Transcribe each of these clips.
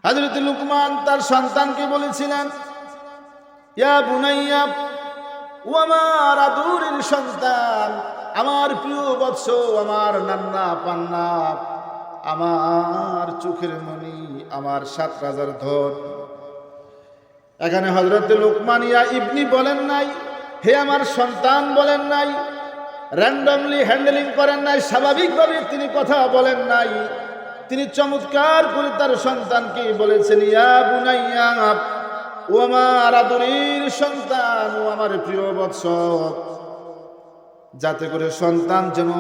হযরত লুকমান তার সন্তানকে বলেছিলেন, ইয়া বুনাইয়া, ও আমার আদরের সন্তান, আমার প্রিয় বৎস, আমার নান্না পান্না, আমার চোখের মণি, আমার 7 রাজার ধন। এখানে হযরত লুকমান ইয়া ইবনি বলেন নাই, হে আমার সন্তান বলেন নাই, র্যান্ডমলি হ্যান্ডেলিং করেন নাই, স্বাভাবিকভাবে তিনি কথা বলেন নাই। তিনি চমৎকার করে তার সন্তানকে বলেছেন, ইয়া বুনাইয়া, ও আমার আদরের সন্তান, ও আমার প্রিয় বৎস, যাতে করে সন্তান যেন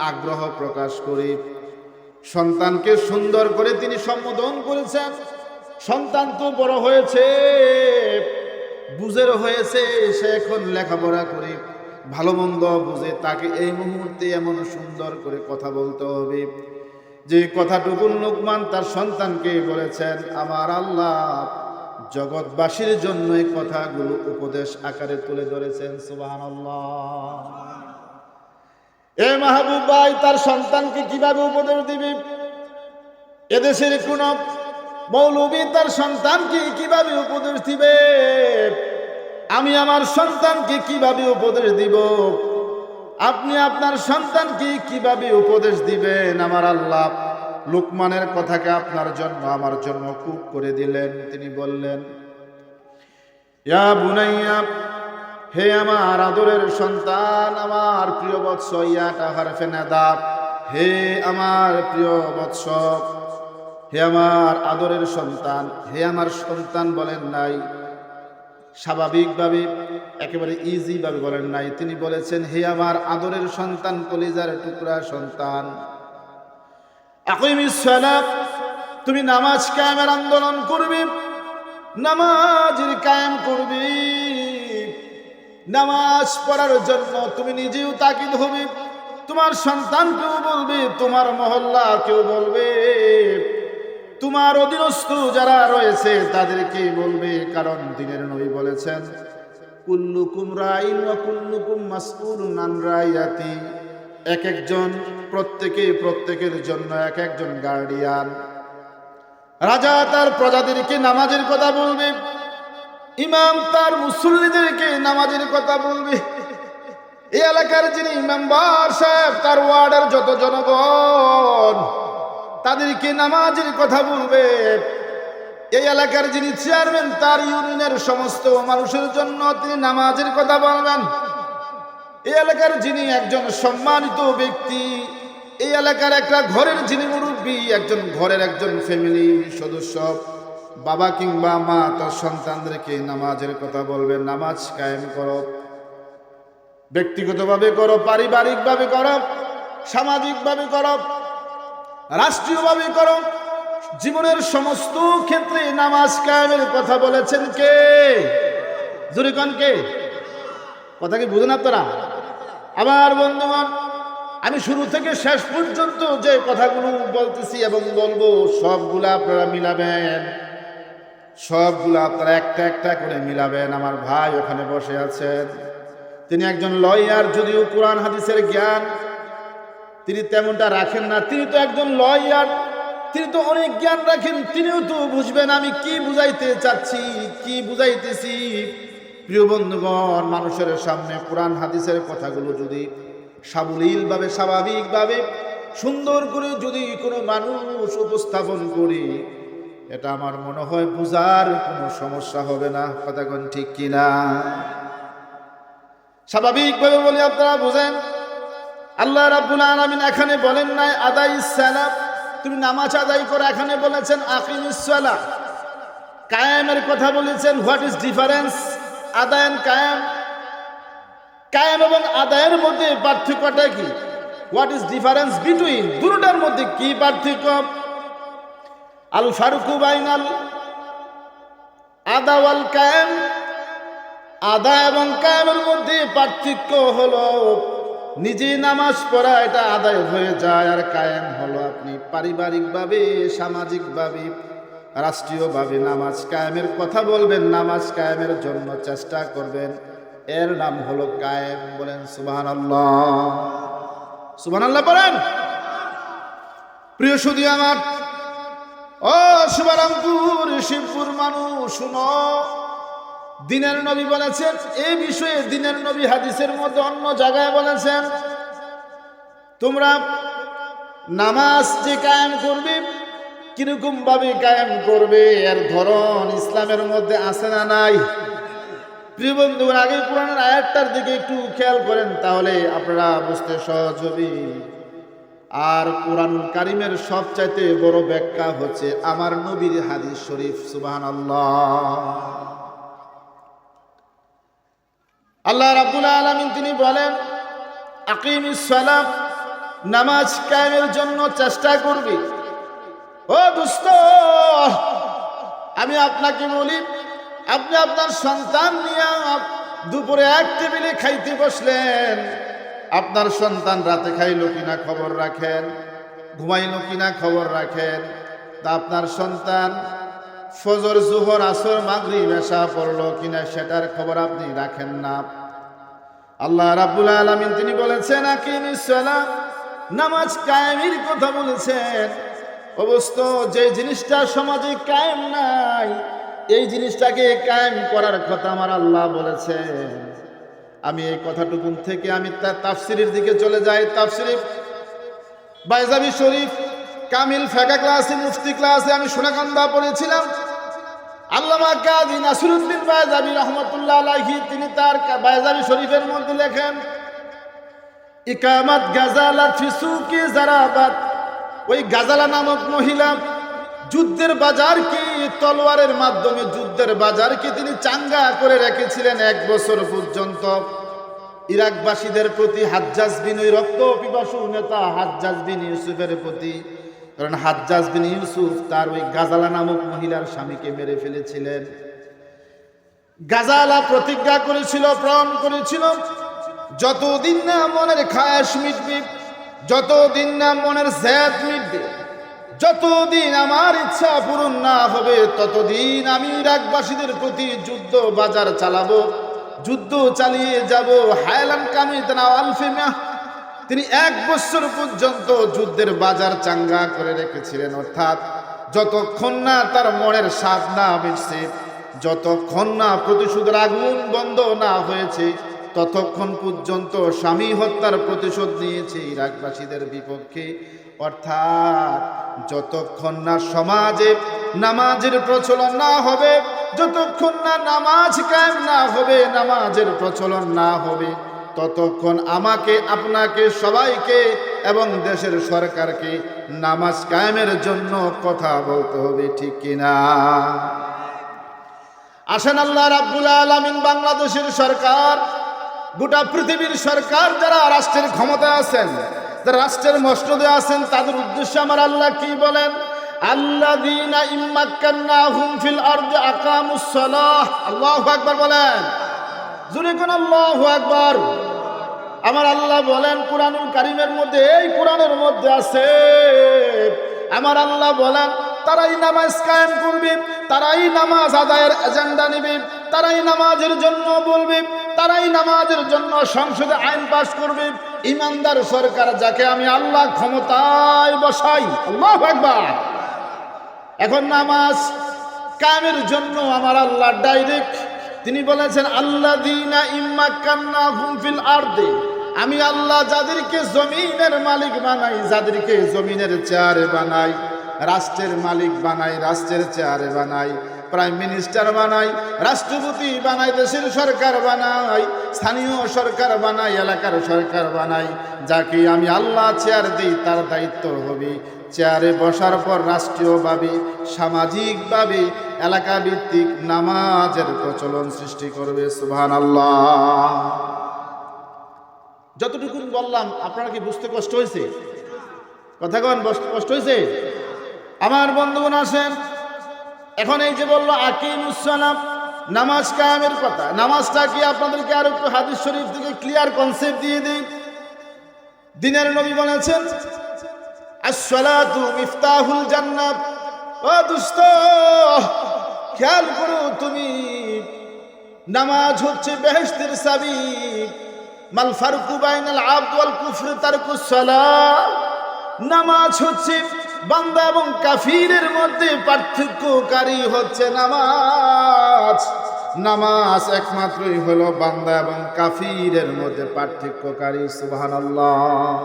আগ্রহ প্রকাশ করে। সন্তানকে সুন্দর করে তিনি সম্বোধন করেছেন। সন্তান তো বড় হয়েছে, বুঝের হয়েছে, সে এখন লেখাপড়া করে ভালো মন্দ বুঝে। তাকে এই মুহূর্তে এমন সুন্দর করে কথা বলতে হবে যে কথাটুকু লুকমান তার সন্তানকে বলেছেন, আমার আল্লাহ জগৎবাসীর জন্য এই কথাগুলো উপদেশ আকারে তুলে ধরেছেন। সুবহানাল্লাহ। এ মাহবুব ভাই তার সন্তানকে কিভাবে উপদেশ দিবে? এদেশের কোন মৌলবী তার সন্তানকে কিভাবে উপদেশ দিবে? আমি আমার সন্তানকে কিভাবে উপদেশ দিব? আপনি আপনার সন্তানকে কিভাবে উপদেশ দিবেন? আমার আল্লাহ লুকমানের কথাকে আপনার জন্য আমার জন্য খুব করে দিলেন। তিনি বললেন, ইয়া বুনাইয়া, হে আমার আদরের সন্তান, আমার প্রিয় বৎস, ইয়াটা হারফে নাদা, হে আমার প্রিয় বৎস, হে আমার আদরের সন্তান। হে আমার সন্তান বলেন নাই, স্বাভাবিকভাবে একেবারে ইজি ভাবে বলেন নাই। তিনি বলেছেন, হে আমার আদরের সন্তান, কলিজার টুকরা সন্তান, আকিমিস সালাত, তুমি নামাজ কায়েমের আন্দোলন করবে, নামাজের কায়েম করবে। নামাজ পড়ার জন্য তুমি নিজেও তাকিদ হবে, তোমার সন্তানকেও বলবে, তোমার মহল্লা কেউ বলবে, তোমার অধীনস্থ যারা রয়েছে তাদেরকে বলবে। কারণ দিনের নবী বলেছেন, কুল্লুকুম রাইন ওয়া কুল্লুকুম মাসউলুন আন রাইয়াতি। এক একজন, প্রত্যেকের জন্য এক একজন গার্ডিয়ান। রাজা তার প্রজাদেরকে নামাজের কথা বলবে, ইমাম তার মুসল্লিদেরকে নামাজের কথা বলবে। এই এলাকার যিনি মেম্বার সাহেব, তার ওয়ার্ডের যত জনগণ, তাদেরকে নামাজের কথা বলবে। এই এলাকার যিনি চেয়ারম্যান, তার ইউনিয়নের সমস্ত মানুষের জন্য তিনি নামাজের কথা বলবেন। এই এলাকার যিনি একজন সম্মানিত ব্যক্তি, এই এলাকার একটা ঘরের যিনি মুরব্বী, একজন ঘরের একজন ফ্যামিলি সদস্য, বাবা কিংবা মা, তার সন্তানদেরকে নামাজের কথা বলবেন। নামাজ কায়েম করো, ব্যক্তিগতভাবে করো, পারিবারিকভাবে করো, সামাজিকভাবে করো, রাষ্ট্রীয়ভাবে করো। জীবনের সমস্ত ক্ষেত্রে নামাজ কায়েমের কথা বলেছেন কে? জোরে কোন কে? কথা কি বুঝেন আপনারা? আমার বন্ধুগণ, আমি শুরু থেকে শেষ পর্যন্ত যে কথাগুলো বলতেছি এবং বলবো, সবগুলা আপনারা মিলাবেন, সবগুলো আপনারা একটা একটা করে মিলাবেন। আমার ভাই ওখানে বসে আছেন, তিনি একজন লয়ার, যদিও কোরআন হাদিসের জ্ঞান তিনি তেমনটা রাখেন না। তিনি তো একজন লয়ার, তিনি তো অনেক জ্ঞান রাখেন, তিনিও তো বুঝবেন আমি কি বুঝাইতে চাচ্ছি, কি বুঝাইতেছি। প্রিয় বন্ধুগণ, মানুষের সামনে কোরআন হাদিসের কথাগুলো যদি সাবলীলভাবে, স্বাভাবিকভাবে, সুন্দর করে যদি কোনো মানুষ উপস্থাপন করি, এটা আমার মনে হয় বুঝার কোনো সমস্যা হবে না। কথা কোন ঠিক কিনা? স্বাভাবিকভাবে বলি, আপনারা বুঝেন। আল্লাহ রাব্বুল আলামিন এখানে বলেন নাই আদাইস সালাত, তুমি নামাজ আদায় করো। এখানে বলেছেন আকিমিস সালাত, কায়েমের কথা বলেছেন। What is difference? আদায় এন্ড কায়েম। কায়েম এবং আদায়ের মধ্যে পার্থক্যটা কি? What is difference between? দুটোটার মধ্যে কি পার্থক্য? আল ফারকু বাইনাল আদা ওয়াল কায়েম। আদা এবং কায়েমের মধ্যে পার্থক্য হলো নিজে নামাজ পড়া, এটা আদায় হয়ে যায়। আর কায়েম হলো আপনি পারিবারিকভাবে, সামাজিকভাবে, রাষ্ট্রীয়ভাবে নামাজ কায়েমের কথা বলবেন, নামাজ কায়েমের জন্য চেষ্টা করবেন। এর নাম হলো কায়েম। বলেন সুবহানাল্লাহ। সুবহানাল্লাহ বলেন। প্রিয় সুধী আমার, ও শিবরামপুর শিবপুর মানুষ শুনো, দিনের নবী বলেছেন এই বিষয়ে, দিনের নবী হাদিসের মধ্যে অন্য জায়গায় বলেছেন, তোমরা নামাজ যে কায়েম করবে কিরকম ভাবে কায়েম করবে এর ধরন ইসলামের মধ্যে আছে না নাই? প্রিয় বন্ধুগণ, আগে কোরআনের আয়াতটার দিকে একটু খেয়াল করেন, তাহলে আপনারা বুঝতে সহজ হবে। আর কোরআনুল কারীমের সবচাইতে বড় ব্যাখ্যা হচ্ছে আমার নবীর হাদিস শরীফ। সুবহানাল্লাহ। আল্লাহ রাব্বুল আলামিন তিনি বলেন, আকিমিস সালাত, নামাজ কায়েমের জন্য চেষ্টা করবি। ও দোস্ত, আমি আপনাকে বলি, আপনি আপনার সন্তান নিয়ে দুপুরে এক টেবিলে খাইতে বসলেন, আপনার সন্তান রাতে খাইলো কিনা খবর রাখেন, ঘুমাইলো কিনা খবর রাখেন। তা আপনার সন্তান ফজর জোহর আসর মাগরিব এশা পড়লো কিনা সেটার খবর আপনি রাখেন না। আল্লাহ রাব্বুল আলামিন তিনি বলেছেন আকিমিস সালাত, নামাজ কায়েমের কথা বলেছেন। অবশ্য যে জিনিসটা সমাজে কায়েম নাই, এই জিনিসটাকে কায়েম করার কথা আমার আল্লাহ বলেছেন। আমি এই কথাটুকুন থেকে আমি তার তাফসিরের দিকে চলে যাই। তাফসিরে বাইজাবি শরীফ কামিল ফেকা ক্লাসে, মুফতি ক্লাসে আমি সোনাকান্দা পড়েছিলাম। আল্লামা কাজী নাসিরউদ্দিন বাইজাবি রহমাতুল্লাহ আলাইহি তিনি তার বাইজাবি শরীফের মধ্যে লেখেন, ইকামাত গাজালা ফি সুকি জারাবাত, ওই গাজালা নামক মহিলা যুদ্ধের বাজারকে, তলোয়ারের মাধ্যমে যুদ্ধের বাজারকে তিনি চাঙ্গা করে রেখেছিলেন 1 বছর পর্যন্ত। ইরাকবাসীদের প্রতি হাজ্জাজ বিন, ওই রক্ত পিপাসু নেতা হাজ্জাজ বিন ইউসুফের প্রতি, কারণ হাজ্জাজ বিন ইউসুফ তার ওই গাজালা নামক মহিলার স্বামীকে মেরে ফেলেছিলেন। গাজালা প্রতিজ্ঞা করেছিল, প্রণ করেছিল, যতদিন না মনের খায়েশ মিটবে, যতদিন না মনের জেদ মিটবে, যতদিন আমার ইচ্ছা পূরণ না হবে, ততদিন আমি ইরাকবাসীদের প্রতি যুদ্ধ বাজার চালাবো, যুদ্ধ চালিয়ে যাব। হায়লান কামিতনা আলফিমা, তিনি 1 বছর পর্যন্ত যুদ্ধের বাজার চাঙ্গা করে রেখেছিলেন। অর্থাৎ যতক্ষণ না তার মনের স্বাদ না মিটছে, যতক্ষণ না প্রতিশোধের আগুন বন্ধ না হয়েছে, ততক্ষণ পর্যন্ত স্বামী হত্যার প্রতিশোধ নিয়েছে ইরাকবাসীদের বিপক্ষে। অর্থাৎ যতক্ষণ না সমাজে নামাজের প্রচলন না হবে, যতক্ষণ না নামাজ কায়েম না হবে, নামাজের প্রচলন না হবে, ততক্ষণ আমাকে, আপনাকে, সবাইকে এবং দেশের সরকারকে নামাজ কায়েমের জন্য কথা বলতে হবে, ঠিক কিনা? আসেন, আল্লাহ রাব্বুল আলামিন বাংলাদেশের সরকার, গোটা পৃথিবীর সরকার যারা রাষ্ট্রের ক্ষমতায় আছেন, যারা রাষ্ট্রের মসনদে আছেন, তাদের উদ্দেশ্যে আমার আল্লাহ কি বলেন? আল্লাযীনা ইম্মাক্কান্নাহুম ফিল আরদি আকামুস সালাহ। আল্লাহু আকবার বলেন, জোরে কোন আল্লাহু আকবার। আমার আল্লাহ বলেন কোরআনুল কারীমের মধ্যে, এই কোরআনের মধ্যে আছে, আমার আল্লাহ বলেন তারাই নামাজ কায়েম করবে, তারাই নামাজ আদায়ের এজেন্ডা নেবে, তারাই নামাজের জন্য বলবে, তারাই নামাজের জন্য সংসদে আইন পাস করবে। ইমানদার সরকার যাকে আমি আল্লাহ ক্ষমতায় বসাই। আল্লাহু আকবার। এখন নামাজ কায়েমের জন্য আমার আল্লাহ ডাইরেক্ট তিনি বলেছেন আল্লাযীনা ইম্মাক্কান্নাহুম ফিল আরদি, আমি আল্লাহ যাদেরকে জমিনের মালিক বানাই, যাদেরকে জমিনের চেয়ারে বানাই, রাষ্ট্রের মালিক বানাই, রাষ্ট্রের চেয়ারে বানাই, প্রাইম মিনিস্টার বানাই, রাষ্ট্রপতি বানাই, দেশের সরকার বানাই, স্থানীয় সরকার বানাই, এলাকার সরকার বানাই, যাকে আমি আল্লাহ চেয়ার দিই তার দায়িত্ব হবে চেয়ারে বসার পর রাষ্ট্রীয়ভাবে, সামাজিকভাবে, এলাকা ভিত্তিক নামাজের প্রচলন সৃষ্টি করবে। সুবহানাল্লাহ। যতটুকু বললাম আপনারা কি বুঝতে কষ্ট হয়েছে? কথা কন, কষ্ট হয়েছে? আমার বন্ধুগণ আসেন, এখন এই যে বললো আকিমুস সালাত, নামাজ কায়েমের কথা, নামাজটা কি আপনাদেরকে আর একটু হাদিস শরীফ থেকে ক্লিয়ার কনসেপ্ট দিয়ে দিই। দিনের নবী বলেছেন আস-সালাতু মিফতাহুল জান্নাত। ও দোস্ত, খেয়াল করো তুমি, নামাজ হচ্ছে বেহেশতের চাবি। মাল ফারকু বাইনাল আবদ ওয়াল কুফর তারকুস সালাত। নামাজ হচ্ছে বান্দা এবং কাফিরের মধ্যে পার্থক্যকারী হচ্ছে নামাজ। নামাজ একমাত্রই হলো বান্দা এবং কাফিরের মধ্যে পার্থক্যকারী। সুবহানাল্লাহ।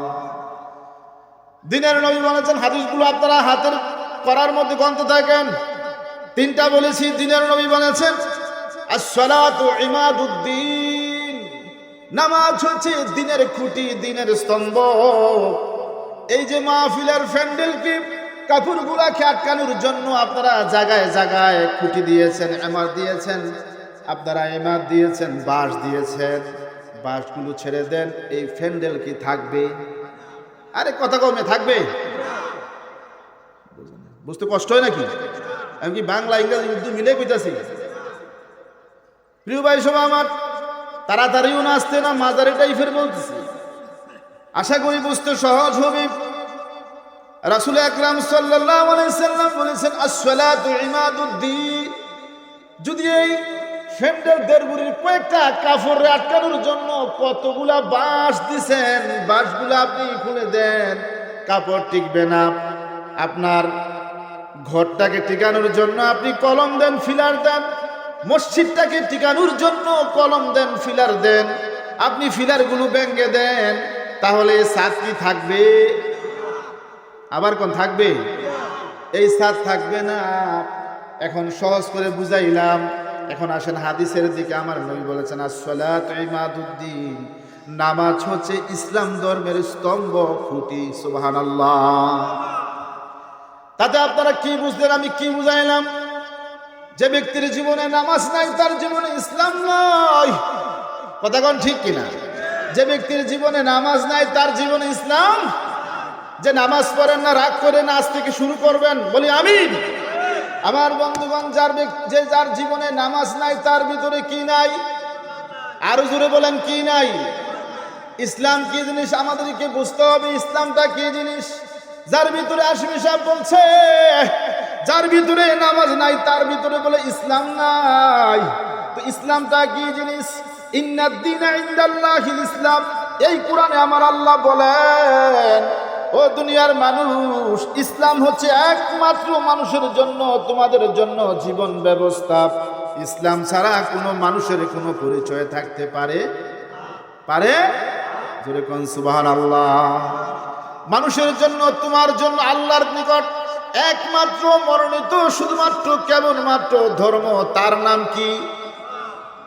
দিনের নবী বলেছেন, হাদিসগুলো আপনারা হাতের করার মধ্যে গণতে থাকেন। তিনটা বলেছি। দিনের নবী বলেছেন, আস-সালাতু ইমাদুদ্দিন, নামাজ হচ্ছে দিনের খুঁটি, দিনের স্তম্ভ। এই যে মাহফিলের প্যান্ডেলকে, কাপড়গুলাকে আটকানোর জন্য আপনারা জায়গায় জায়গায় খুঁটি দিয়েছেন, ইমাদ দিয়েছেন, আপনারা ইমাদ দিয়েছেন, বাঁশ দিয়েছেন। বাঁশগুলো ছেড়ে দেন, এই প্যান্ডেল কি থাকবে? আরে কথা কমে থাকবে? বুঝতে কষ্ট হয় নাকি? আমি কি বাংলা ইংরেজি উর্দু মিলে কইতাছি? প্রিয় ভাই সবাই আমার, তাড়াতাড়িও না আসতে না মাঝারি টাইপের বলতেছি, আশা করি বুঝতে সহজ হবে। রাসূল আকরাম সাল্লাল্লাহু আলাইহি সাল্লাম বলেছেন, আস-সালাতু ইমাদুদ্দিন। যদি এই প্যান্ডেল দেড়বুড়ির কয়েকটা কাপড় আটকানোর জন্য কতগুলা বাঁশ দিছেন, বাঁশগুলা আপনি খুলে দেন, কাপড় টিকবে না। আপনার ঘরটাকে টিকানোর জন্য আপনি কলম দেন, ফিলার দেন। মসজিদটাকে টিকানোর জন্য কলম দেন, ফিলার দেন। আপনি ফিলারগুলো ভেঙে দেন, তাহলে ছাদ কি থাকবে? আবার কোন থাকবে? এই ছাদ থাকবে না। এখন সহজ করে বুঝাইলাম। এখন আসেন হাদিসের দিকে। আমার নবী বলেছেন, আস-সালাতু ইমাদুদ্দিন, নামাজ হচ্ছে ইসলাম ধর্মের স্তম্ভ, খুঁটি। সুবহানাল্লাহ। তাতে আপনারা কি বুঝলেন, আমি কি বুঝাইলাম? যে ব্যক্তির জীবনে নামাজ নাই, তার জীবনে ইসলাম নয়। কথা কোন ঠিক কিনা? যে ব্যক্তির জীবনে নামাজ নাই, তার জীবনে ইসলাম। যে নামাজ পড়েন না, রাগ করে না, আজ থেকে শুরু করবেন, বলি আমিন। আমার বন্ধুগণ, যার জীবনে নামাজ নাই, তার ভিতরে কি নাই? আরো জোরে বলেন, কি নাই? ইসলাম কি জিনিস আমাদেরকে বুঝতে হবে। ইসলামটা কি জিনিস? যার ভিতরে আশমি সাহেব বলছে, যার ভিতরে নামাজ নাই, তার ভিতরে বলে ইসলাম নাই। তো ইসলামটা কি জিনিস? ইন্নাদ-দীনা ইনদাল্লাহিল ইসলাম। এই কোরআনে আমার আল্লাহ বলেন, ও দুনিয়ার মানুষ, ইসলাম হচ্ছে একমাত্র মানুষের জন্য, তোমাদের জন্য জীবন ব্যবস্থা। ইসলাম ছাড়া কোনো মানুষের কোনো পরিচয় থাকতে পারে? জোরে কোন সুবহানাল্লাহ। মানুষের জন্য, তোমার জন্য আল্লাহর নিকট একমাত্র মনোনীত শুধুমাত্র কেবলমাত্র ধর্ম, তার নাম কি?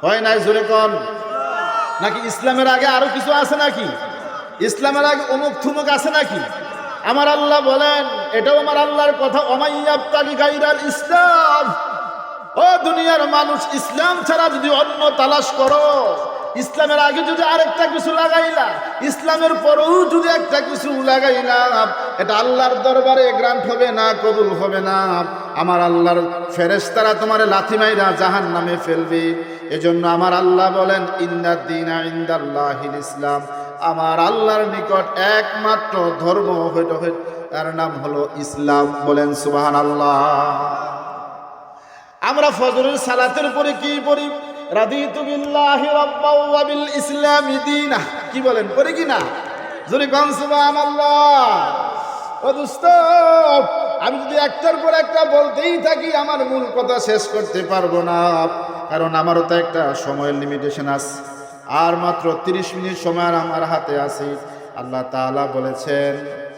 হয় নাই? জোরে কোন। নাকি ইসলামের আগে আরো কিছু আছে নাকি? ইসলামের আগে অমুক থুমুক আছে নাকি? আমার আল্লাহ বলেন, এটাও আমার আল্লাহর কথা, ওমাইয়াবতাগি গায়রাল ইসলাম। ও দুনিয়ার মানুষ, ইসলাম ছাড়া যদি অন্য তালাশ করো, ইসলামের আগে যদি আরেকটা কিছু লাগাইলা, ইসলামের পরেও যদি একটা কিছু লাগাইলা, এটা আল্লাহর দরবারে গ্রান্ট হবে না, কবুল হবে না। আমার আল্লাহর ফেরেশতারা তোমারে লাথি মাইরা জাহান্নামে ফেলবে। এজন্য আমার আল্লাহ বলেন, ইন্নাদ-দীনা ইনদাল্লাহিল ইসলাম। আমার আল্লাহর নিকট একমাত্র ধর্ম তার নাম হলো ইসলাম। বলেন সুবহানাল্লাহ। আমরা ফজরের সালাতের পরে কি পড়ি? রাদিতু বিল্লাহি রাব্বাও ওয়া বিল ইসলামি দীনা। কি বলেন, পড়ি কি না? জোরে কোন সুবহানাল্লাহ। ও দোস্ত, আমি যদি একটার পর একটা বলতেই থাকি, আমার মূল কথা শেষ করতে পারবো না, কারণ আমারও তো একটা সময়ের লিমিটেশন আছে। আর মাত্র 30 মিনিট সময় আমার হাতে আছে। আল্লাহ তাআলা বলেছেন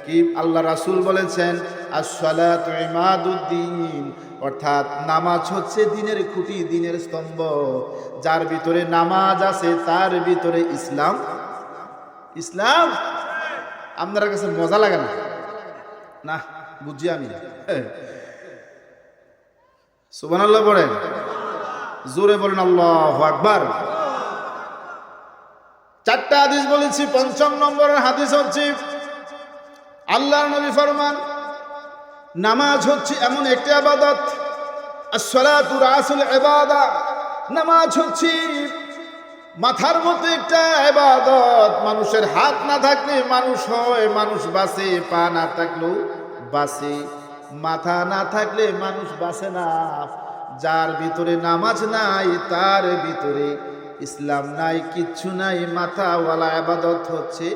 কি? আল্লাহ রাসূল বলেছেন, আস-সালাতু ইমাদুদ্দিন, অর্থাৎ নামাজ হচ্ছে দিনের খুঁটি, দিনের স্তম্ভ। যার ভিতরে নামাজ আছে, তার ভিতরে ইসলাম। ইসলাম আপনার কাছে মজা লাগে না? না, বুঝি আমি। সুবহানাল্লাহ বলেন, জোরে বলেন আল্লাহু আকবার। 4টা হাদিস বলেছি। 5ম নম্বরের হাদিস হচ্ছে, আল্লাহর নবী ফরমান, নামাজ হচ্ছে এমন একটা ইবাদত, আস-সালাতু রাসুল ইবাদা। নামাজ হচ্ছে মাথার মতো একটা ইবাদত। মানুষের হাত না থাকলে মানুষ হয়, মানুষ বাঁচে। পা না থাকলেও বাঁচে, মাথা না থাকলে মানুষ বাঁচে না। যার ভিতরে নামাজ নাই, তার ভিতরে ইসলাম নাই, কিচ্ছু নাই। মাথাওয়ালা ইবাদত হচ্ছে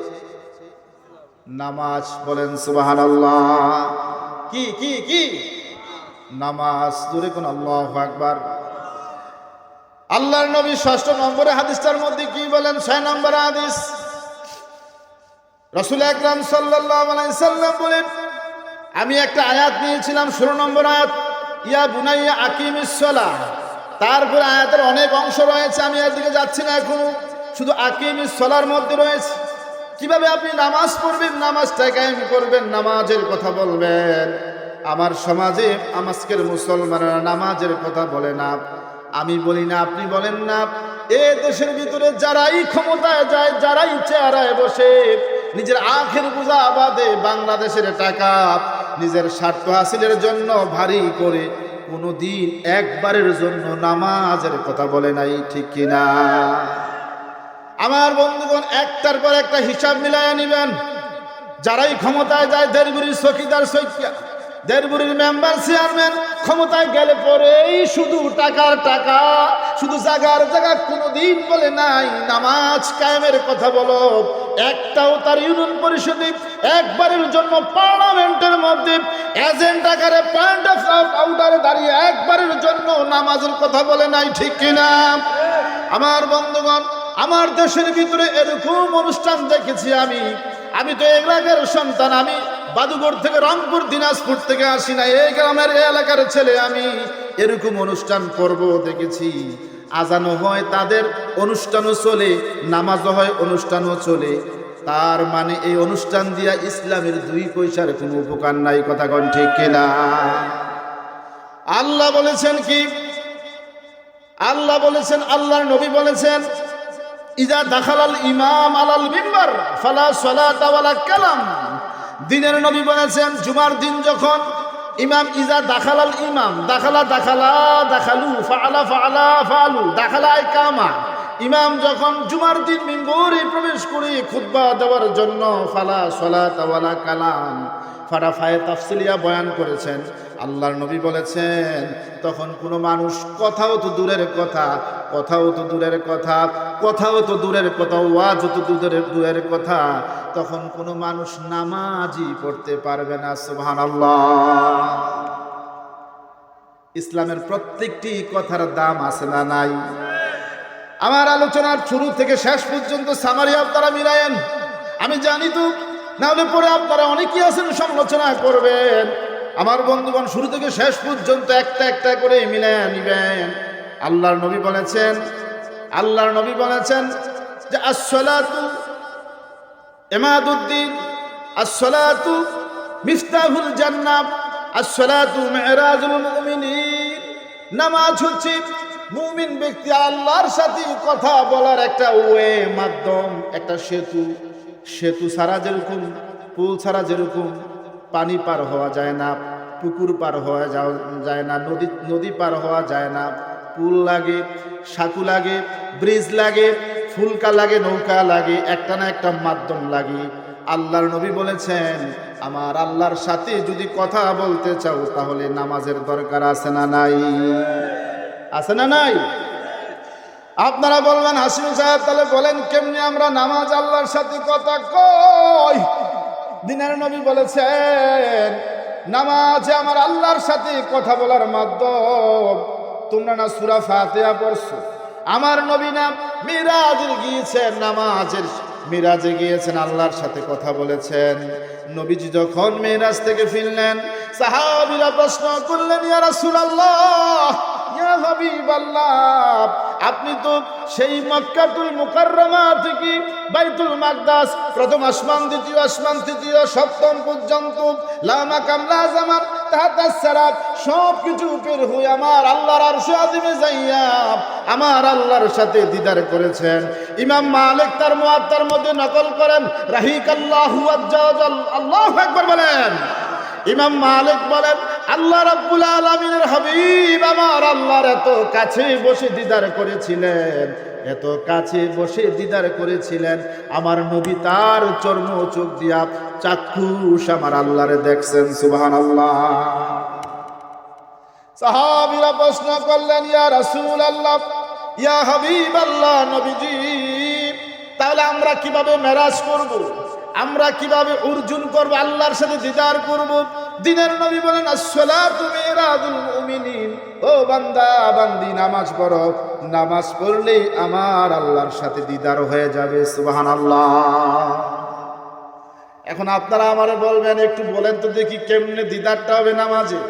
নামাজ। বলেন সুবহানাল্লাহ। কি কি কি? নামাজ। জোরে কোন আল্লাহু আকবার। আল্লাহর নবী ৬ষ্ঠ নম্বরে হাদিসটার মধ্যে কি বলেন? ৬ নম্বর হাদিস, রাসূল আকরাম সাল্লাল্লাহু আলাইহি সাল্লাম বলেন, আমি একটা আয়াত নিয়েছিলাম ১৬ নম্বর আয়াত, ইয়া বুনাইয়া আকিমিস সালাহ। তারপরে আয়াতের অনেক অংশ রয়েছে, আমি এর দিকে যাচ্ছি না এখন, শুধু আকিমিস সালাহর মধ্যে রয়েছে। কিভাবে আপনি নামাজ পড়বেন, নামাজটা কায়েম করবেন, নামাজের কথা বলবেন। আমার সমাজে আজকের মুসলমানরা নামাজের কথা বলে না, আমি বলি না, আপনি বলেন না। এ দেশের ভিতরে যারাই ক্ষমতায় যায়, যারাই চেহারায় বসে নিজের আখের বোঝা আবাদে বাংলাদেশের টাকা নিজের স্বার্থ হাসিলের জন্য ভারী করে কোনোদিন একবারের জন্য নামাজের কথা বলে নাই, ঠিক কিনা? আমার বন্ধুগণ, একটার পর একটা হিসাব মিলাইয়া নিবেন। যারাই ক্ষমতায় যায়, দেড়বুড়ির চকিদার সৈকিয়া, দেড়বুড়ির মেম্বার চেয়ারম্যান, ক্ষমতায় গেলে পরেই শুধু টাকার টাকা, শুধু জাগার জায়গা, কোনোদিন বলে নাই নামাজ কায়েমের কথা বলো। একটাও তার ইউনিয়ন পরিষদে একবারের জন্য পার্লামেন্টের মধ্যে এজেন্ট আকারে পয়েন্ট অফ আউটারে দাঁড়িয়ে একবারের জন্য নামাজের কথা বলে নাই, ঠিক কিনা? আমার বন্ধুগণ, আমার দেশের ভিতরে এরকম অনুষ্ঠান দেখেছি আমি তো এলাকার সন্তান, আমি বাদুগড় থেকে, রংপুর, দিনাজপুর থেকে আসি না, এই গ্রামের এই এলাকার ছেলে। আমি এরকম অনুষ্ঠান পর্ব দেখেছি, আজানও হয়, তাদের অনুষ্ঠানও চলে, নামাজও হয়, অনুষ্ঠানও চলে। তার মানে এই অনুষ্ঠান দিয়া ইসলামের 2 পয়সার কোনো উপকার নাই, কথা কোন ঠিক কিনা? আল্লাহ বলেছেন কি? আল্লাহ বলেছেন, আল্লাহর নবী বলেছেন, ইজা দাখালাল ইমাম আলাল মিম্বার ফালা সালাতা ওয়ালা কালাম। দিনের নবী বলেছেন, জুমার দিন যখন ইমাম, ইজা দাখালাল ইমাম, দাখালা দাখালা দাখালু, ফাআলা ফাআলা ফাআলু, দাখালা ইকামা। ইমাম যখন জুমার দিন মিম্বরে প্রবেশ করে খুতবা দেওয়ার জন্য ফালা সালাতা ওয়ালা কালাম, ফারাফায়ে তাফসিলিয়া বয়ান করেছেন, আল্লাহর নবী বলেছেন, তখন কোনো মানুষ, কথাও তো দূরের কথা, কথাও তো দূরের কথা, কথাও তো দূরের কথা, ওয়াজ তো দূরের কথা, তখন কোনো মানুষ নামাজই পড়তে পারবে না। সুবহানাল্লাহ। ইসলামের প্রত্যেকটি কথার দাম আছে না নাই? আমার আলোচনার শুরু থেকে শেষ পর্যন্ত সামারি আপনারা মিলায়েন, আমি জানি তো, নাহলে পরে আপনারা অনেকেই আছেন সমালোচনা করবেন। আমার বন্ধুগণ, শুরু থেকে শেষ পর্যন্ত একটা একটা করে মিলাইয়া নিবেন। আল্লাহর নবী বলেছেন যে আসসালাতু ইমাদুদ্দিন, আসসালাতু মিফতাহুল জান্নাহ, আসসালাতু মিরাজুল মুমিনিন। নামাজ হচ্ছে মুমিন ব্যক্তি আল্লাহর সাথে কথা বলার একটা মাধ্যম, একটা সেতু ছাড়া যেরকম, পুল ছাড়া যেরকম পানি পার হওয়া যায় না, পুকুর পার হওয়া যায় না, নদী পার হওয়া যায় না, পুল লাগে, সাঁকু লাগে, ব্রিজ লাগে, ফুলকা লাগে, নৌকা লাগে, একটা না একটা মাধ্যম লাগে। আল্লাহর নবী বলেছেন, আমার আল্লাহর সাথে যদি কথা বলতে চাও তাহলে নামাজের দরকার আছে না নাই? আছে না নাই? আপনারা বলবেন, হাসিম সাহেব তাহলে বলেন কেমনি আমরা নামাজ আল্লাহর সাথে কথা কই? দিনের নবী বলেছেন, নামাজে আমার আল্লাহর সাথে কথা বলার মাধ্যম। তোমরা না সূরা ফাতিহা পড়ছো? আমার নবী না মিরাজে গিয়েছেন, মিরাজে গিয়েছেন, আল্লাহর সাথে কথা বলেছেন। নবীজি যখন মিরাজ থেকে ফিরলেন, সাহাবীরা প্রশ্ন করলেন, ইয়া রাসূলুল্লাহ, ইয়া হাবিবাল্লাহ, আপনি তো সেই মক্কাতুল মুকাররমা থেকে বাইতুল মাকদাস, প্রথম আসমান, দ্বিতীয় আসমান, তৃতীয় সপ্তম পর্যন্ত, লা মাকাম লা জামান তাহতাস সারাব, সব কিছু পের হয়ে আমার আল্লাহর আরশে আযিমে যাইয়া আমার আল্লাহর সাথে দিদার করেছেন। ইমাম মালিক তার মুয়াত্তার মধ্যে নকল করেন, রাহিকাল্লাহু আজ্জা ওয়াজাল, আল্লাহু আকবার বলেন। ইমাম মালিক বলেন, আল্লাহ রাব্বুল আলামিনের হাবিব আমার আল্লাহর এত কাছে বসে দিদার করেছিলেন, এত কাছে বসে দিদার করেছিলেন, আমার নবী তার চর্ম চোখ দিয়া চাক্ষুষ আমার আল্লাহরে দেখছেন। সুবহানাল্লাহ। সাহাবীরা প্রশ্ন করলেন, ইয়া রাসূলুল্লাহ, ইয়া হাবিবাল্লাহ, নবীজি, তাহলে আমরা কিভাবে মেরাজ করব? আমরা কিভাবে অর্জন করব, আল্লাহর সাথে দিদার করব? দিনের নবী বলেন আসসালাতু মিরাজুল মুমিনিন, ও বান্দা বান্দি নামাজ পড়ো, নামাজ পড়লে আমার আল্লাহর সাথে দিদার হয়ে যাবে। সুবহানাল্লাহ। এখন আপনারা আমারে বলবেন, একটু বলেন তো দেখি কেমনে দিদারটা হবে নামাজে।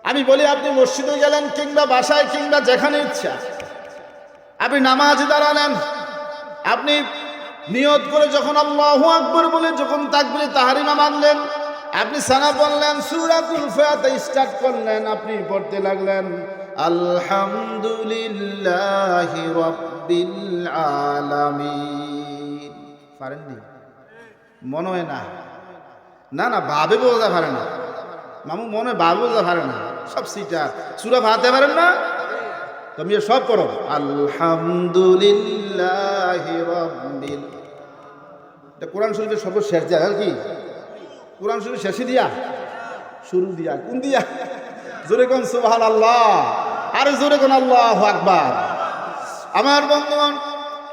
আমি বলি, আপনি মসজিদে গেলেন কিংবা বাসায় কিংবা যেখানে ইচ্ছা, আপনি নামাজে দাঁড়ালেন, আপনি নিয়ত করে যখন আল্লাহু আকবার বলে যখন তাকবীরে তাহরিমা মানলেন, আপনি সানা বললেন, সূরাতুল ফাতিহা স্টার্ট করলেন, আপনি পড়তে লাগলেন আলহামদুলিল্লাহি রাব্বিল আলামিন। পারেননি? মনে হয় না, না না ভাবে বোঝা পারে না মামু, মনে ভাবে বোঝা পারে না, সব সিটার। সূরা ফাতিহা পারেন না? তুমি সব পড়ো আলহামদুলিল্লাহি রাব্বিল। এটা কোরআন শরীফের সর্বশেষ জায়গা কি? কোরআন শরীফ শেষে দিয়া শুরু দিয়া, কোন দিয়া? জোরে কোন সুবহানাল্লাহ, আরে জোরে কোন আল্লাহু আকবার। আমার বন্ধুগণ,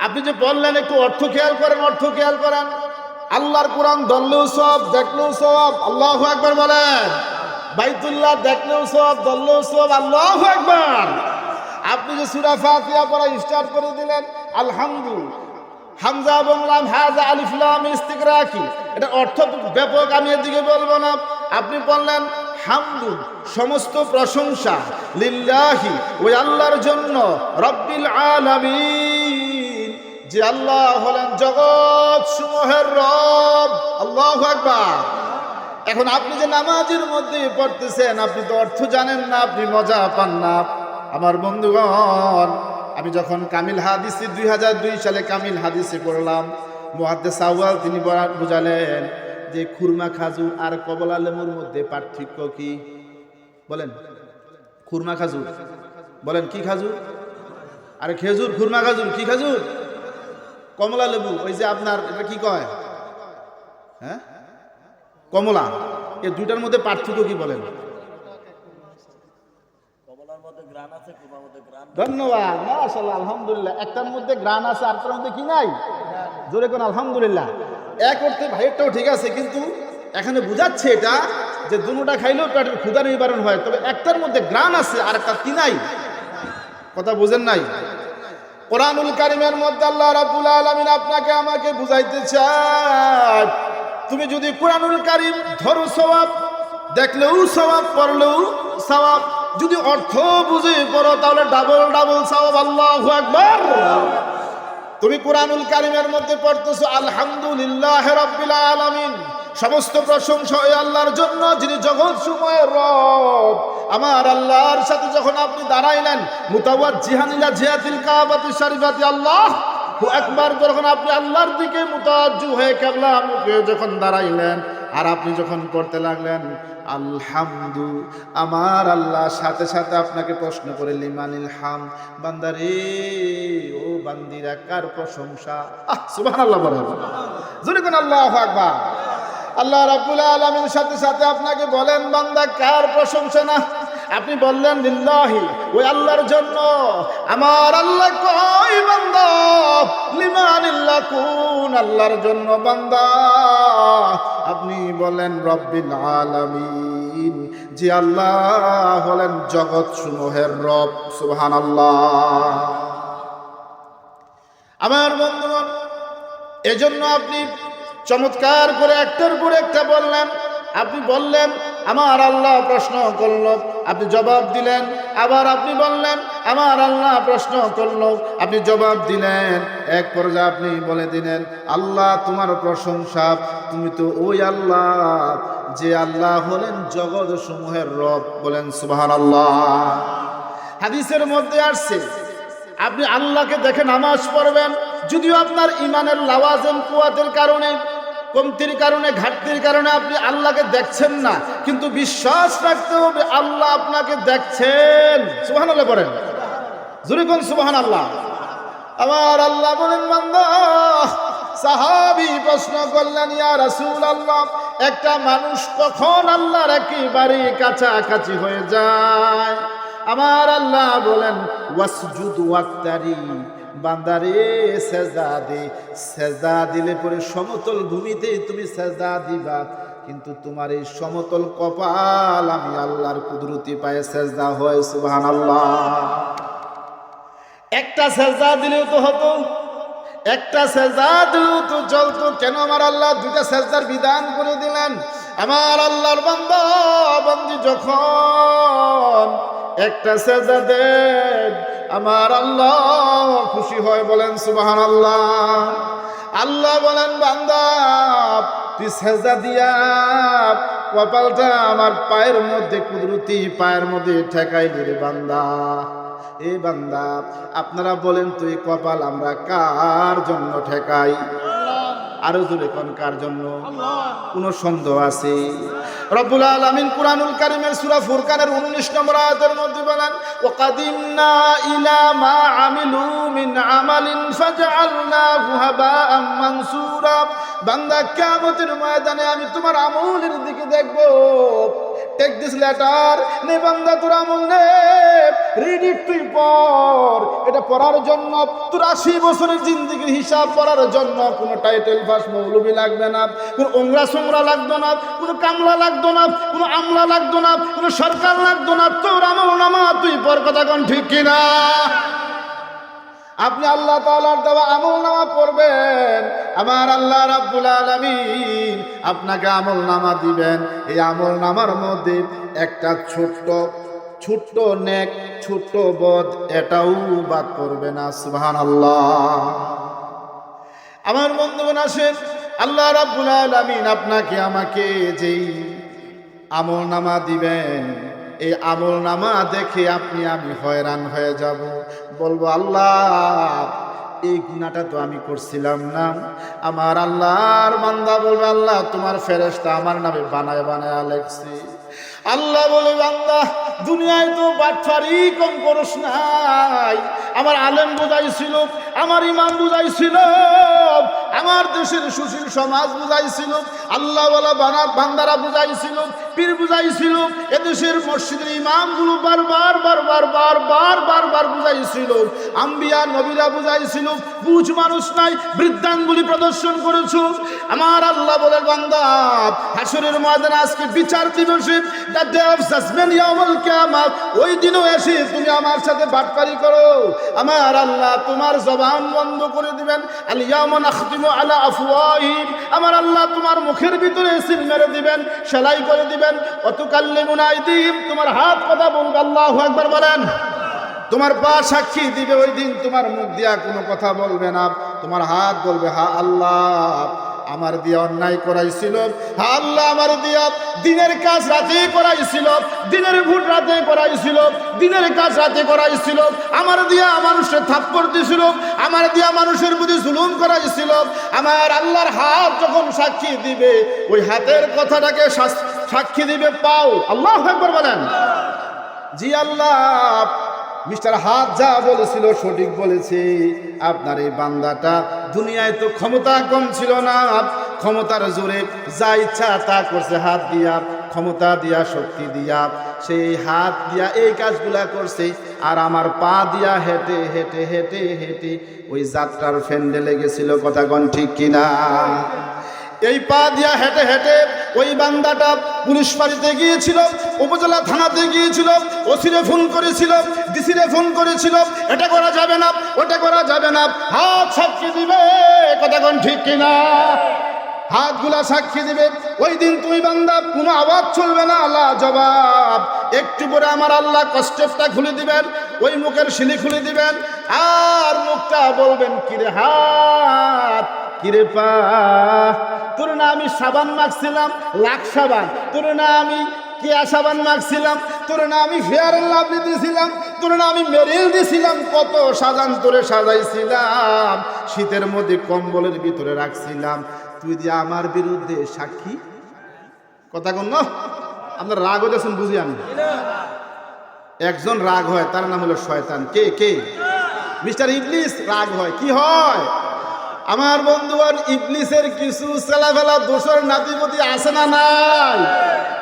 আপনি যে বললেন একটু অর্থ খেয়াল করেন, অর্থ খেয়াল করেন। আল্লাহর কোরআন ধরলেও সব, দেখলেও সব, আল্লাহু আকবার বলেন। বাইতুল্লাহ দেখলেও সব, ধরলেও সব, আল্লাহু আকবার। আপনি যে সূরা ফাতিহা পড়া স্টার্ট করে দিলেন, আলহামদুলিল্লাহ, হামজা এবং লাম, হাজা আলিফ লাম ইস্তিগরাকি, এটা অর্থ ব্যাপক, আমি এদিকে বলবো না। আপনি বললেন হামদু, সমস্ত প্রশংসা, লিল্লাহি, ওই আল্লাহর জন্য, রব্বিল আলামিন, যে আল্লাহ হলেন জগৎ সমূহের রব। আল্লাহু আকবার। এখন আপনি যে নামাজের মধ্যে পড়তেছেন, আপনি তো অর্থ জানেন না, আপনি মজা পান না। আমার বন্ধুগণ, আমি যখন কামিল হাদিসে 2002 সালে কামিল হাদিসে পড়লাম, মুহাদ্দিস আউয়াল তিনি বুঝালেন যে খুরমা খাজুর আর কমলা লেবুর মধ্যে পার্থক্য কি? বলেন। খুরমা খাজুর, বলেন কি খাজুর? আরে খেজুর, খুরমা খাজুর কি খাজুর? কমলা লেবু, ওই যে আপনার এটা কি কয়, হ্যাঁ কমলা, এই দুইটার মধ্যে পার্থক্য কি বলেন? ধন্যবাদ, মাশাআল্লাহ, আলহামদুলিল্লাহ। একটার মধ্যে গ্রান আছে, আরেকটার মধ্যে কি নাই? জোরে কোন আলহামদুলিল্লাহ। এক অর্থে ভাইয়েরটাও ঠিক আছে, কিন্তু এখানে বুঝাচ্ছে এটা যে দুটোটা খাইলেও পেটের ক্ষুধা নিবারণ হয়, তবে একটার মধ্যে গ্রান আছে আর একটা কি নাই। কথা বুঝেন নাই? কোরআনুল কারীমের মধ্যে আল্লাহ রাব্বুল আলামিন আপনাকে আমাকে বুঝাইতে চায়, তুমি যদি কোরআনুল কারীম ধরো সওয়াব, দেখলেও সওয়াব, পড়লেও সওয়াব, যদি অর্থ বুঝে পড়ো তাহলে ডাবল ডাবল সওয়াব। আল্লাহু আকবার। তুমি কোরআনুল কারীমের মধ্যে পড়তেছো আলহামদুলিল্লাহি রাব্বিল আলামিন, সমস্ত প্রশংসা ওই আল্লাহর জন্য যিনি জগৎ সমূহের রব। আমার আল্লাহর সাথে যখন আপনি দাঁড়াইলেন, মুতাওয়াজ্জিহান ইলা জিহাতিল কাবাতি শরীফাতি আল্লাহু আকবার, যখন আপনি আল্লাহর দিকে মুতাওয়াজ্জিহ হয়ে কিবলা মুখে যখন দাঁড়াইলেন, আর আপনি যখন পড়তে লাগলেন আলহামদু, আমার আল্লাহ সাথে সাথে আপনাকে প্রশ্ন করে লিমানিল হাম, বান্দারে ও বান্দিরা কার প্রশংসা? সুবহানাল্লাহ বলেন, জোরে কোন আল্লাহু আকবার। আল্লাহ রাব্বুল আলামিন সাথে সাথে আপনাকে বলেন, বান্দা কার প্রশংসা? না, আপনি বললেন লিল্লাহি, ওই আল্লাহর জন্য। আমার আল্লাহ কই বান্দা লিমানিল্লাহ, কোন আল্লাহর জন্য বান্দা? আপনি বলেন রব্বিল আলামিন, যে আল্লাহ হলেন জগৎ সমূহের রব। সুবহানাল্লাহ। আমার বন্ধুগণ, এজন্য আপনি চমৎকার করে একটার পর একটা বললেন। আপনি বললেন আমার আল্লাহ প্রশ্ন করল, আপনি জবাব দিলেন। আবার আপনি বললেন আমার আল্লাহ প্রশ্ন করল, আপনি জবাব দিলেন। এক পর্যায়ে আপনি বলে দিলেন আল্লাহ তোমার প্রশংসা, তুমি তো ওই আল্লাহ যে আল্লাহ হলেন জগৎ সমূহের রব। বলেন সুবহানাল্লাহ। হাদিসের মধ্যে আসছে আপনি আল্লাহকে দেখে নামাজ পড়বেন, যদিও আপনার ইমানের লাওয়াজিম কুওয়াতের কারণে, কমতির কারণে, ঘাটতির কারণে আপনি আল্লাহকে দেখছেন না, কিন্তু বিশ্বাস রাখতে হবে আল্লাহ আপনাকে দেখছেন। সুবহানাল্লাহ বলেন, জোরে কোন সুবহানাল্লাহ। আমার আল্লাহ বলেন বান্দা, সাহাবী প্রশ্ন করলেন ইয়া রাসূলুল্লাহ, একটা মানুষ কখন আল্লাহর একেবারে কাছাকাছি হয়ে যায়? আমার আল্লাহ বলেন ওয়াসজুদ ওয়াক্তারি, বান্দারে সেজদা দে, সেজদা দিলে পরে সমতল ভূমিতে তুমি সেজদা দিবা, কিন্তু তোমার এই সমতল কপাল আমি আল্লাহর কুদরতি পায়ে সেজদা হয়। সুবহানাল্লাহ। একটা সেজদা দিলেও তো হতো, একটা সেজদা দিলেও তো চলতো, কেন আমার আল্লাহ দুইটা সেজদার বিধান করে দিলেন? আমার আল্লাহর বান্দা বান্দি যখন একটা সেজদা দেন আমার আল্লাহ খুশি হয়, বলেন সুবহানাল্লাহ। আল্লাহ বলেন বান্দা তুই সেজদা দিয়া কপালটা আমার পায়ের মধ্যে কুদরতি পায়ের মধ্যে ঠেকাই দিলে বান্দা। এ বান্দা আপনারা বলেন তুই কপাল আমরা কার জন্য ঠেকাই? আরো জোরে কোন কার জন্য? কোন সন্দেহ আছে? রব্বুল আলামিন কুরআনুল কারীমের সূরা ফুরকানের 19 নম্বর আয়াতের মধ্যে বলেন ওয়াকাদিমনা ইলা মা আমিলু মিন আমালিন ফাজআলনাহু হাবাআম মানসুরা। বান্দা কিয়ামতের ময়দানে আমি তোমার আমলের দিকে দেখব। টেক দিস লেটার, নে বান্দা তোর আমল নে, রিড ইট, তুই পড়। এটা পড়ার জন্য তোর 80 বছরের জিন্দেগির হিসাব পড়ার জন্য কোনো টাইটেল পাস মৌলবি লাগবে না, কোনো ওংরা সোংরা লাগতো না, কোনো কামলা লাগতো না, কোনো আমলা লাগতো না, কোনো সরকার লাগতো না। তোর আমল নামা তুই পড়। কথা কোন ঠিক কিনা? আপনি আল্লাহ তাআলার দেওয়া আমলনামা পড়বেন, আমার আল্লাহ রাব্বুল আলামিন আপনাকে আমলনামা দিবেন। এই আমলনামার মধ্যে একটা ছোট্ট নেক, ছোট্ট বদ এটাও বাদ পড়বে না। সুবহানাল্লাহ। আমার বন্ধুগণ আসেন, আল্লাহ রাব্বুল আলামিন আপনাকে আমাকে যেই আমলনামা দিবেন, এই আমলনামা দেখে আমি হয়রান হয়ে যাব। বলবো আল্লাহ এই গুনাহটা তো আমি করছিলাম না। আমার আল্লাহর বান্দা বলবে আল্লাহ তোমার ফেরেশতা আমার নামে বানায় বানায় লেখছে। আল্লাহ বলে বান্দা দুনিয়ায় তো বাটফারি কম করস নাই। আমার আলেম বুঝাইছিল, আমার ইমাম বুঝাইছিল, আমার দেশের সুশীল সমাজ বুঝাইছিল, আল্লাহ ওয়ালা বান্দারা বুঝাইছিল, পীর বুঝাইছিল, এদেশের মসজিদের ইমামগুলো বারবার বুঝাইছিল, আম্বিয়া নবীরা বুঝাইছিল। বুঝ মানুষ নাই, বৃদ্ধাঙ্গুলি প্রদর্শন করেছো। আমার আল্লাহ বলে বান্দা হাসরের ময়দানে আজকে বিচার দিবসে, দ্য ডে অফ জাজমেন্ট, ইয়াউমুল কিয়ামাত, ওই দিনও এসে তুমি আমার সাথে বাটপারি করো, আমার আল্লাহ তোমার জবান বন্ধ করে দিবেন। আল ইয়াউমা নাখতিমু আলা আফওয়াহিম, আমার আল্লাহ তোমার মুখের ভিতরে সিল মেরে দিবেন, সেলাই করে দিবেন। ওয়াতুকাল্লিমুনা আইদিহিম, তোমার হাত কথা বলবে। আল্লাহু আকবার বলেন। তোমার পা সাক্ষী দিবে, ওই দিন তোমার মুখ দিয়া কোনো কথা বলবে না, তোমার হাত বলবে হা আল্লাহ আমার দিয়া অন্যায় করাইছিল, হা আল্লাহ আমার দিয়া দিনের কাজ রাতে করাইছিল, দিনের ভোট রাতে করাইছিল, দিনের কাজ রাতে করাইছিল, আমার দিয়া মানুষের থাপ্পড় দিছিল, আমার দিয়া মানুষের প্রতি জুলুম করাইছিল। আমার আল্লাহর হাত যখন সাক্ষী দিবে, ওই হাতের কথাটাকে সাক্ষী দিবে পাও। আল্লাহু আকবার বলেন। জি আল্লাহ, মিস্টার হাত যা বলেছিল সঠিক বলেছে। আপনার এই বান্দাটা দুনিয়ায় তো ক্ষমতা কম ছিল না, ক্ষমতার জোরে যা ইচ্ছা তা করছে, হাত দিয়া, ক্ষমতা দিয়া, শক্তি দিয়া, সেই হাত দিয়া এই কাজগুলা করছে। আর আমার পা দিয়া হেঁটে হেঁটে হেঁটে হেঁটে ওই যাত্রার ফেন্ডে লেগেছিল। কথা কোন ঠিক কিনা? এই পা দিয়া হেঁটে হেঁটে ওই বান্দাটা পুলিশ ফাঁড়িতে গিয়েছিল, উপজেলা থানাতে গিয়েছিল, ওসিরে ফোন করেছিল, ডিসিরে ফোন করেছিল, এটা করা যাবে না, ওটা করা যাবে না, হাত সাক্ষী দিবে। কথা কোন ঠিক কিনা? হাতগুলা সাক্ষী দিবে। ওই দিন তুমি বান্দা কোনো আওয়াজ চলবে না, আল্লাহ জবাব। একটু পরে আমার আল্লাহ কষ্টেপটা খুলে দিবেন, ওই মুখের শিলি খুলে দিবেন, আর মুখটা বলবেন কিরে হাত, কিরে পা, তোর না আমি সাবান মাখছিলাম, লাখ সাবান, তোর না আমি কেয়া সাবান মাখছিলাম, তোর না আমি ফেয়ার এন্ড লাভলি দিয়েছিলাম, তোর না আমি মেরিল দিয়েছিলাম, কত সাজান তোরে সাজাইছিলাম, শীতের মধ্যে কম্বলের ভিতরে রাখছিলাম, তুই যে আমার বিরুদ্ধে সাক্ষী। কথা কন না, আপনার রাগ হয়েছেন বুঝি আমি। একজন রাগ হয়, তার নাম হলো শয়তান। কে কে? মিস্টার ইবলিস রাগ হয়। কি হয়? আমার বন্ধুগণ, ইবলিসের কিছু ছেলেবেলা দোষর নাতিপতি আছে না নাই?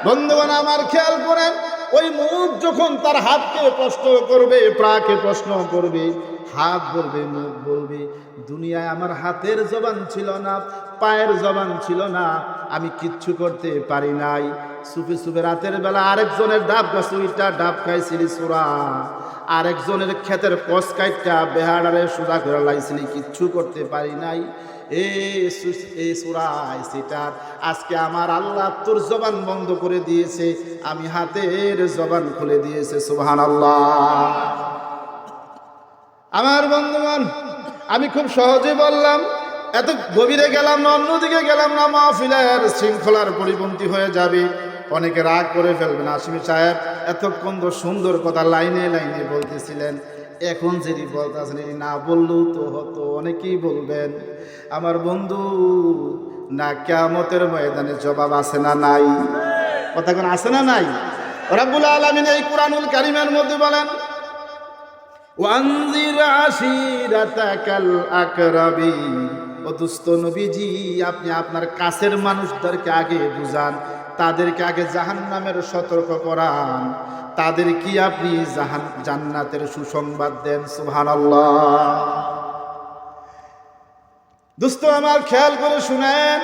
বন্ধুগণ আমার খেয়াল করেন, ওই মুখ যখন তার হাতকে প্রশ্ন করবে, প্রাকে প্রশ্ন করবে, হাত বলবে, মুখ বলবে, দুনিয়ায় আমার হাতের জবান ছিল না, পায়ের জবান ছিল না, আমি কিচ্ছু করতে পারি নাই। সুফে সুফে রাতের বেলা আরেকজনের ডাব গাছ উইটা ডাব খাইছিলি সুরা, আরেকজনের ক্ষেতের কস কাইটটা বেহাড়ারে সুদা করে লাইছিলি, কিচ্ছু করতে পারি নাই। এই সূরায় সেটার আজকে আমার আল্লাহ তোর জবান বন্ধ করে দিয়েছে, আমি হাতের জবান খুলে দিয়েছে। সুবহানাল্লাহ। আমার বন্ধুগণ, আমি খুব সহজে বললাম, এত গভীরে গেলাম না, অন্যদিকে গেলাম না, মাহফিলের শৃঙ্খলার পরিপন্থী হয়ে যাবে, অনেকে রাগ করে ফেলবেন। আশিমি সাহেব এতক্ষণ তো সুন্দর কথা লাইনে লাইনে বলতেছিলেন, এখন যেটি বলতেছেন এটি না বললেও তো হতো, অনেকেই বলবেন। আমার বন্ধু, না কিয়ামতের ময়দানে জবাব আছে না নাই? কথা কোন আছে না নাই? রব্বুল আলামিন এই কুরআনুল কারীমের মধ্যে বলেন, ওয়ানজির আশিরাতাকাল আকরাবিন। ও দুস্থ নবীজি, আপনি আপনার কাছের মানুষদেরকে আগে বুঝান, তাদেরকে আগে জাহান্নামের সতর্ক করান, তাদের কি আপনি জান্নাতের সুসংবাদ দেন। সুবহানাল্লাহ। দোস্ত আমার, খেয়াল করে শুনেন,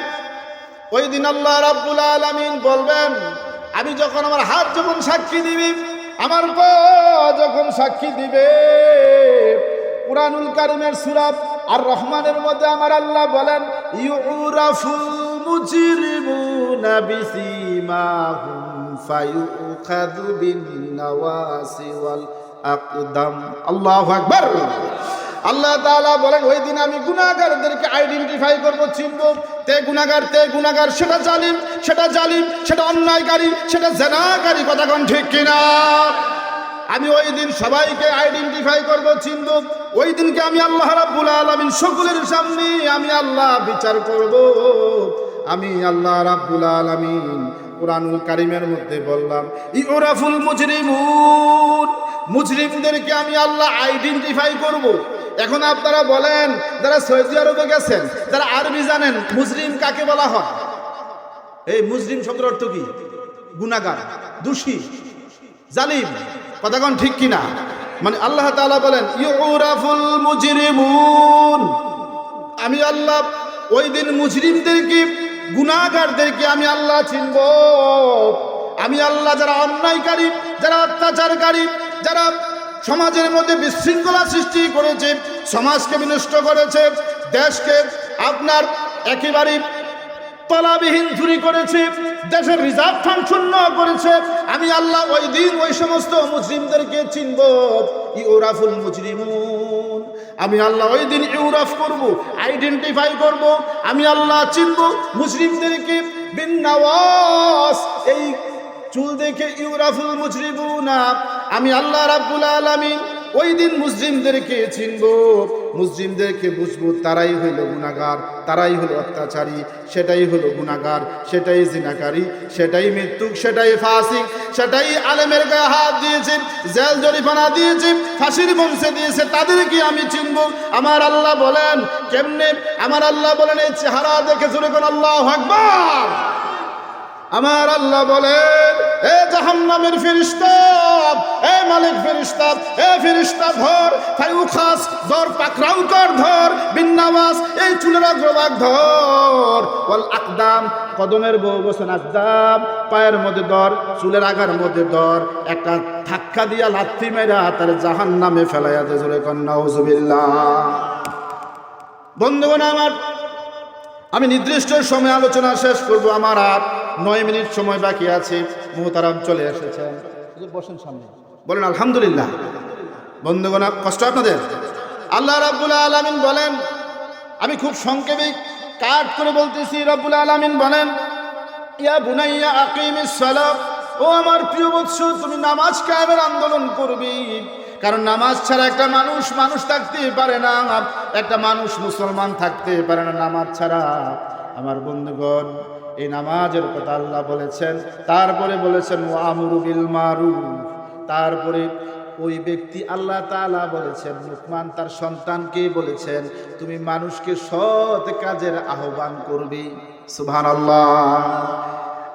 ওই দিন আল্লাহ রাব্বুল আলামিন বলবেন, আমি যখন আমার হাত যখন সাক্ষী দিবি, আমার পা যখন সাক্ষী দিবে। কুরআনুল কারীমের সূরা আর রহমানের মধ্যে আমার আল্লাহ বলেন, ইউরাফুল মুজরিমুনা বিসিমাহুম ফায়ুখাযু বিন-নাওয়াসি ওয়াল আকদাম। আল্লাহু আকবার। আল্লাহ তাআলা বলেন, ওই দিন আমি গুনাহগারদেরকে আইডেন্টিফাই করব, চিনব, তে গুনাহগার, সেটা জালিম, সেটা অন্যায়কারী, সেটা জেনাকারী। কথা কোন ঠিক কিনা? আমি ওই দিন সবাইকে আইডেন্টিফাই করব, চিনব। ওই দিনকে আমি আল্লাহ রাব্বুল আলামিন সকলের সামনে আমি আল্লাহ বিচার করব। আমি আল্লাহ রাব্বুল আলামিন কুরআনুল কারীমের মধ্যে বললাম, ইউরাফুল মুজরিমুন, মুজরিমদেরকে আমি আল্লাহ আইডেন্টিফাই করব। এখন আপনারা বলেন, যারা সৌদি আরবে গেছেন, যারা আরবি জানেন, মুজরিম কাকে বলা হয়? এই মুজরিম শব্দের অর্থ কি? গুনাহগার, দোষী, জালিম। কথা কোন ঠিক কিনা? মানে আল্লাহ তাআলা বলেন, ইউরাফুল মুজরিমুন, আমি আল্লাহ ওই দিন মুজরিমদেরকে, গুনাহগারদেরকে আমি আল্লাহ চিনব। আমি আল্লাহ যারা অন্যায়কারী, যারা অত্যাচারকারী, যারা সমাজের মধ্যে বিশৃঙ্খলা সৃষ্টি করেছে, সমাজকে বিনষ্ট করেছে, দেশকে আপনার একেবারে তলাবিহীন চুরি করেছে, দেশের রিজার্ভ ফান্ড শূন্য করেছে, আমি আল্লাহ ওই দিন ওই সমস্ত মুসলিমদেরকে চিনব। ইউরাফুল মুজরিমুন, আমি আল্লাহ ওই দিন ইউরাফ করব, আইডেন্টিফাই করব, আমি আল্লাহ চিনব মুসলিমদেরকে। বিন নাওয়াস, এই চুল দেখে ইউরাফুল মুজরিমুনা, আমি আল্লাহ রাব্বুল আলামিন ওই দিন মুসলিমদেরকে চিনব, মুসলিমদেরকে বুঝবো, তারাই হইল গুনাহগার, তারাই হলো অত্যাচারী, সেটাই হলো গুনাহগার, সেটাই জিনাকারী, সেটাই মৃত্যুক, সেটাই ফাসিক, সেটাই আলেমের গায়ে হাত দিয়েছে, জেল জরিমানা দিয়েছে, ফাঁসির মঞ্চে দিয়েছে, তাদেরকে আমি চিনব। আমার আল্লাহ বলেন কেমনে? আমার আল্লাহ বলেন, এই চেহারা দেখে জোরে কোন আল্লাহু আকবার। আমার আল্লাহ বলেন, এ জাহান্নামের ফেরেশতা, এ মালিক ফেরেশতা, এ ফেরেশতা ধর, ফায়ুখাস ধর, পাকড়াও কর, ধর, বিন্নাওয়াস এই চুলের অগ্রভাগ ধর, ওয়াল আকদাম কদমের বউ বসন, আকদাম পায়ের মধ্যে ধর, চুলের আগার মধ্যে ধর, একটা ধাক্কা দিয়া লাথি মেরা তার জাহান্নামে ফেলাইয়া দে। জোরে কর নাউজুবিল্লাহ। বন্ধুগণ আমার, আমি নির্দিষ্ট সময় আলোচনা শেষ করব, আমার আর 9 মিনিট সময় বাকি আছে। মুহতারাম চলে এসেছেন, বসেন সামনে, বলেন আলহামদুলিল্লাহ। বন্ধুগণ, কষ্ট আপনাদের? আল্লাহ রাব্বুল আলামিন বলেন, আমি খুব সংক্ষেপে কাট করে বলতেছি। রাব্বুল আলামিন বলেন, ইয়া বুনাইয়া আকিমিস সালাত, ও আমার প্রিয় বৎস, তুমি নামাজ কায়েমের আন্দোলন করবি। কারণ নামাজ ছাড়া একটা মানুষ থাকতে পারে না, একটা মানুষ মুসলমান থাকতে পারে না নামাজ ছাড়া। আমার বন্ধুগণ, এই নামাজের কথা আল্লাহ বলেছেন, তারপরে বলেছেন ওয়া আমরু বিল মারুফ, তারপরে ওই ব্যক্তি আল্লাহ তাআলা বলেছেন, লুকমান তার সন্তানকে বলেছেন, তুমি মানুষকে সৎ কাজের আহ্বান করবে। সুবহানাল্লাহ।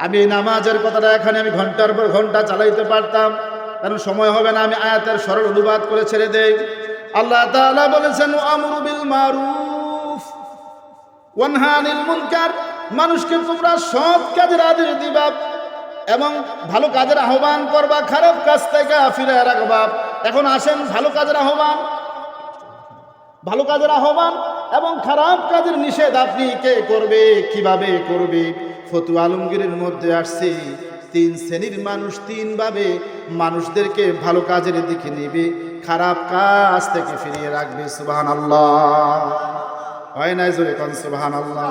আমি এই নামাজের কথাটা এখানে আমি ঘন্টার পর ঘন্টা চালাইতে পারতাম, কারণ সময় হবে না। আমি আয়াতের সরল অনুবাদ করে ছেড়ে দেই। আল্লাহ তাআলা বলেছেন আমরু বিল মারুফ ওয়ানহা আনিল মুনকার, মানুষকে তোমরা সৎ কাজের আদেশ দিবা এবং ভালো কাজের আহ্বান করবা, খারাপ কাজ থেকে ফিরে রাখবা। এখন আসেন ভালো কাজের আহ্বান, ভালো কাজের আহ্বান এবং খারাপ কাজের নিষেধ আপনি কে করবে, কিভাবে করবে? ফতুয়া আলমগীরের মধ্যে আসছে তিন শ্রেণীর মানুষ তিন ভাবে মানুষদেরকে ভালো কাজের দিকে নেবে, খারাপ কাজ থেকে ফিরিয়ে রাখবে। সুবহানাল্লাহ, হয় নাই জোরে কোন সুবহানাল্লাহ।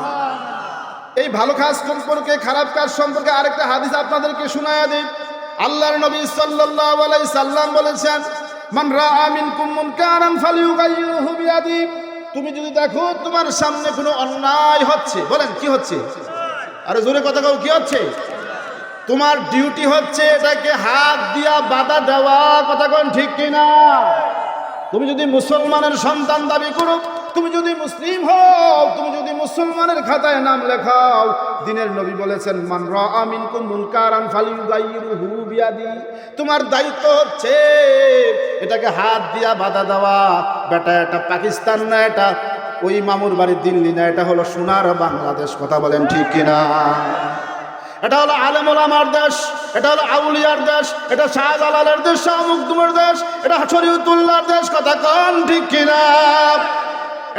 এই ভালো কাজ সম্পর্কে খারাপ কাজ সম্পর্কে আরেকটা হাদিস আপনাদেরকে শোনায়া দিই। আল্লাহর নবী সাল্লাল্লাহু আলাইহি সাল্লাম বলেছেন, মান রাআ মিনকুম মুনকারান ফালিয়ুগাইয়িরহু বিয়াদিহি, তুমি যদি দেখো তোমার সামনে কোনো অন্যায় হচ্ছে, বলেন কি হচ্ছে? আরে জোরে কথা কও, কি হচ্ছে? তোমার ডিউটি হচ্ছে এটাকে হাত দিয়া বাধা দেওয়া, কথা কোন ঠিক কিনা? তুমি যদি মুসলমানের সন্তান দাবি করো, তুমি যদি মুসলিম হও, তুমি যদি মুসলমানের খাতায় নাম লেখাও, দিনের নবী বলেছেন মান রাআ মিনকুম মুনকারান ফালিয়ুগাইয়িরহু বিয়াদিহি, তোমার দায়িত্ব হচ্ছে এটাকে হাত দিয়া বাধা দেওয়া। বেটা এটা পাকিস্তান না, এটা ওই মামুর বাড়ি দিল্লি না, এটা হলো সোনার বাংলাদেশ, কথা বলেন ঠিক কিনা? এটা হলো আলেম ওলামার দেশ, এটা হলো আউলিয়ার দেশ, এটা শাহজালালের দেশ, শাহ মখদুমের দেশ, এটা শরীয়তুল্লাহর দেশ, কথা কোন ঠিক কিনা?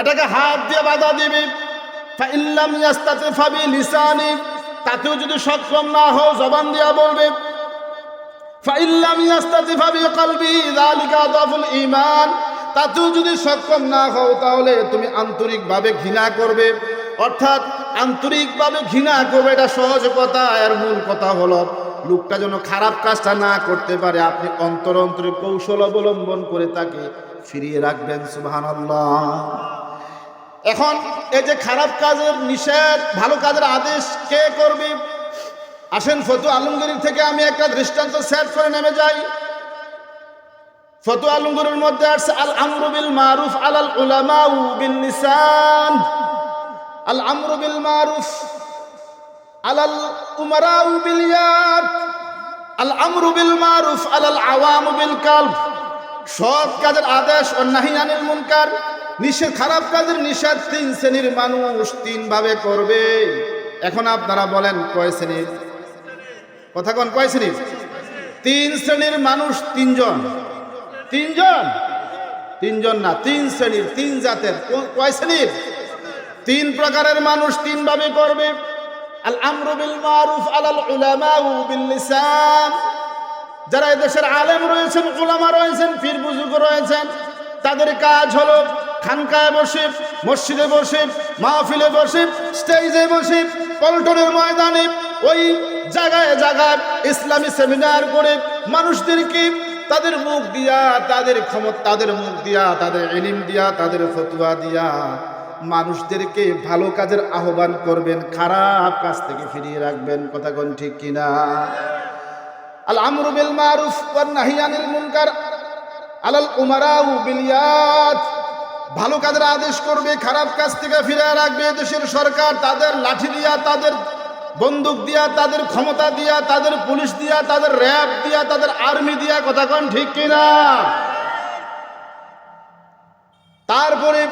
এটাকে হাত দিয়ে বাধা দিবি। ফাইল্লাম ইয়াস্তাতি ফাবি লিসানি, তাতেও যদি সক্ষম না হও জবান দিয়া বলবে। ফাইল্লাম ইয়াস্তাতি ফাবি কলবি যালিকা আদাফুল ঈমান, তাতেও যদি সক্ষম না হও তাহলে তুমি আন্তরিকভাবে ঘৃণা করবে। অর্থাৎ আন্তরিকভাবে ঘৃণা করবে, এটা সহজ কথা। আর মূল কথা হলো লোকটা যেন খারাপ কাজটা না করতে পারে, আপনি অন্তরে অন্তরে কৌশল অবলম্বন করে তাকে ফিরিয়ে রাখবেন। সুবহানাল্লাহ। এখন এই যে খারাপ কাজের নিষেধ, ভালো কাজের আদেশ কে করবে? আসেন ফতুয়া আলমগীর থেকে আমি একটা দৃষ্টান্ত সেট করে নেমে যাই। ফতুয়া আলমগীরের মধ্যে আসছে আল আমরু বিল মারুফ আলাল উলামাউ বিন লিসান, আল আমরু বিল মারুফ আলাল উমারাউ বিল ইয়াদ, আল আমরু বিল মারুফ আলাল আওয়ামু বিল কালব। সৎ কাজের আদেশ ও নাহি আনিল মুনকার, নিষেধ খারাপ কাজের নিষেধ তিন শ্রেণীর মানুষ তিন ভাবে করবে। এখন আপনারা বলেন কয় শ্রেণীর? কথা কোন কয় শ্রেণীর? তিন শ্রেণীর মানুষ, তিনজন, তিনজন, তিনজন না, তিন শ্রেণীর, তিন জাতের। কয় শ্রেণীর? তিন প্রকারের মানুষ তিন ভাবে করবে। আল আমরু বিল মারুফ আলাল উলামাউ বিল লিসান, যারা এই দেশের আলেম রয়েছেন, উলামা রয়েছেন, পীর বুজুর্গ রয়েছেন, তাদের কাজ হলো খানকায় বসে, মসজিদে বসে, মাহফিলে বসে, স্টেজে বসে, পল্টনের ময়দানে, ওই জায়গায় জায়গায় ইসলামী সেমিনার করে মানুষদেরকে তাদের মুখ দিয়া, তাদের ক্ষমতা, তাদের মুখ দিয়া, তাদের ইলম দিয়া, তাদের ফতোয়া দিয়া মানুষদেরকে ভালো কাজের আহ্বান করবেন, খারাপ কাজ থেকে ফিরিয়ে রাখবেন। কথা কোন ঠিক কিনা? আল আমরু বিল মারুফ ওয়ান নাহি আনিল মুনকার আলাল উমারাউ বিল ইয়াদ, ভালো কাজের আদেশ করবে, খারাপ কাজ থেকে ফিরে রাখবে। দেশের সরকার তাদের লাঠি দিয়া, তাদের বন্দুক দিয়া, তাদের ক্ষমতা দিয়া, তাদের পুলিশ দিয়া, তাদের র্যাব দিয়া, তাদের আর্মি দিয়া, কথা কোন ঠিক কিনা? তারপরে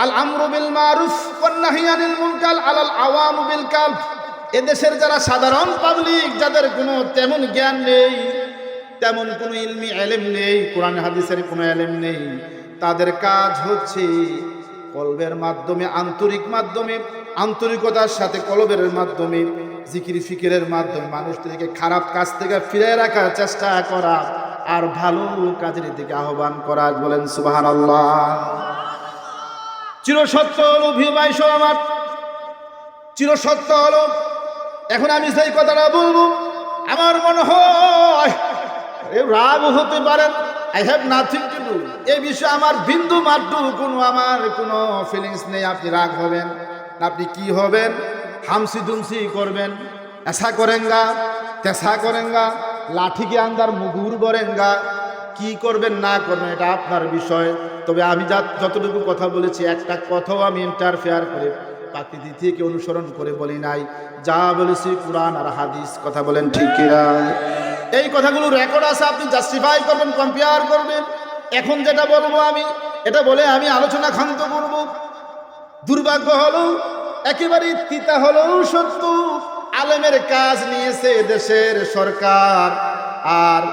আল আমরু বিল মারুফ ওয়ান নাহি আনিল মুনকার আলাল আওয়ামু বিল কালব, এদেশের যারা সাধারণ পাবলিক, যাদের কোনো তেমন জ্ঞান নেই, তেমন কোনো ইলমি এলেম নেই, কোরআন হাদিসের কোনো এলেম নেই, তাদের কাজ হচ্ছে কলবের মাধ্যমে, আন্তরিকতার সাথে কলবের মাধ্যমে, জিকির ফিকিরের মাধ্যমে মানুষদেরকে খারাপ কাজ থেকে ফিরে রাখার চেষ্টা করা আর ভালো কাজের দিকে আহ্বান করা। বলেন সুবহানাল্লাহ। চিরসত্য হলো ভাই আমার, চিরসত্য হলো। এখন আমি সেই কথাটা বলবো, আমার মনে হয় রাগ হতে পারেন, I have nothing to do, এই বিষয়ে আমার বিন্দু মাত্র আমার কোনো ফিলিংস নেই। আপনি রাগ হবেন না, আপনি কি হবেন? হামসি দুমসি করবেন, ऐसा করেঙ্গা, তেসা করেঙ্গা, লাঠি কে আন্দার মুগুর বরেঙ্গা, কি করবেন না করবেন এটা আপনার বিষয়। তবে আমি যতটুকু কথা বলেছি, একটা কথাও আমি ইন্টারফেয়ার করে প্রাকৃতি থেকে অনুসরণ করে বলি নাই, যা বলেছি কোরআন আর হাদিস। কথা বলেন ঠিক কিনা? এই কথাগুলো রেকর্ড আছে, আপনি জাস্টিফাই করবেন, কম্পেয়ার করবেন। এখন যেটা বলবো আমি, এটা বলে আমি আলোচনা ক্ষান্ত করব। দুর্ভাগ্য হলো, একেবারে তিতা হলো সত্য, আলেমের কাজ নিয়েছে দেশের সরকার, আর